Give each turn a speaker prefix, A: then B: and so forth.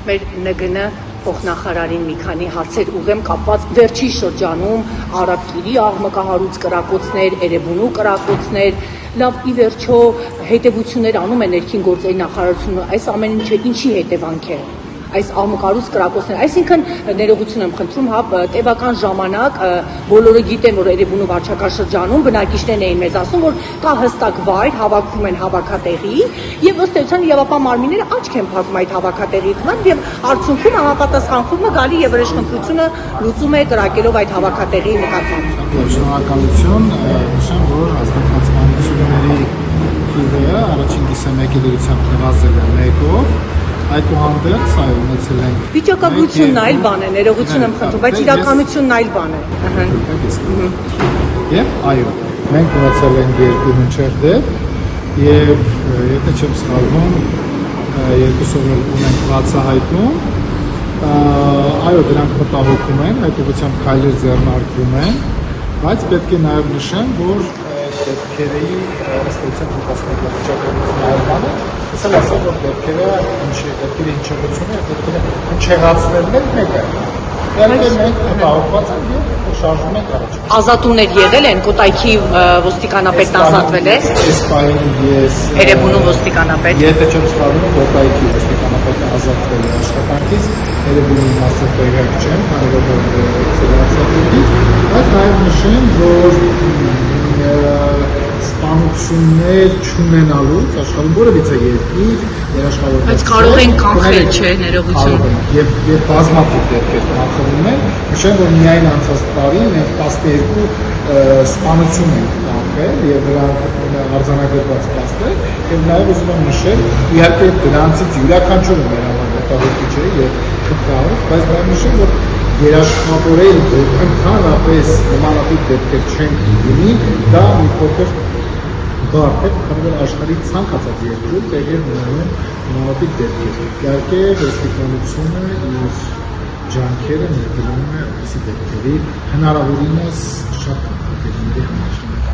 A: մեր ՆԳՆ փոխնախարարին մի քանի հարցեր ուղեմ կապված վերջի շրջանում Արաբկիրի աղմկահարույց կրակոցներ, Էրեբունու կրակոցներ, լավ ի վերջո հետևություններ անում է ներքին գործերի նախարարությունը, այս ամեն ինչը ինչի հետևանք է այս աղմկահարույց կրակոցներ, այսինքն ներողություն եմ խնդրում, տևական ժամանակ բոլորը գիտեն, որ Էրեբունու վարչական շրջանում բնակիչներն էին մեզ ասում, որ կա հստակ վայր, հավաքվում են հավաքատեղի եւ ըստ էության իրավապահ մարմինները աչք են փակում այդ հավաքատեղի դեմ եւ արդյունքում համապատասխան խումբը գալի եւ վրեժխնդրությունը լուծում է կրակելով այդ հավաքատեղի նկատմամբ։
B: Շնորհակալություն, նշեմ, որ հաստատությունների թիվը առաջին կիսամյակի դրությամբ նվազել է 1-ով, այդուհանդերձ այո ունեցել ենք
A: վիճակագրությունն այլ բան է, ներողություն եմ խնդրում, բայց իրականությունն այլ բան է։
B: Եվ այո, մենք ունեցել ենք 2 հնչեղ դեպք եւ եթե չեմ սխալվում, երկուսով ունենք բացահայտում, այո դրանք մտահոգում են, այդ ուղղությամբ քայլեր ձեռնարկվում են, բայց պետք է նաեւ նշեմ, որ դեպքերի ըստեյության փոխանցման վիճակագրությունը այլ բան է, ասել ասել որ դեպքերի հնչեղությունը, դեպքերը հնչեղացնելն են մեկը։ Դեռ մենք մտահոգված ենք եւ շարժվում ենք առաջ։
A: Ազատումներ եղել են, Կոտայքի ոստիկանապետն ազատվել է։
B: Այս պահին ես
A: Էրեբունու ոստիկանապետ։
B: Եթե չեմ սխալվում, Կոտայքի ոստիկանապետը ազատվել է աշխատանքից, Էրեբունու մասով տեղյակ չեմ, հանրով ցելացածից, բայց նաեւ նշեմ, որ սպանություններ չունենալուց աշխարհում որևիցե երկիր երաշխավորված
A: բայց կարող են կանխել, չէ, ներողություն։
B: Եվ բազմաթիվ դեպքեր կանխվում են, նշեմ, որ միայն անցած տարի մենք 12 սպանություն ենք կանխել եւ նրանք արձանագրված փաստեր եւ նաեւ ուզում եմ նշել, իհարկե դրանցից յուրաքանչյուրը մեր համար մտահոգիչ է եւ քննարող, բայց նաեւ նշեմ, որ երաշխավորել, որ ընդհանրապես նմանատիպ դեպքեր չեն լինի, դա մի փոքր բարդ է, քանի որ աշխարհի ցանկացած երկրում տեղի ունենում նմանատիպ դեպքեր։ Իհարկե, ոստիկանությունը իր ջանքերը ներդրում է այսպիսի դեպքերի հնարավորինս շատ կանխատեսելի համար։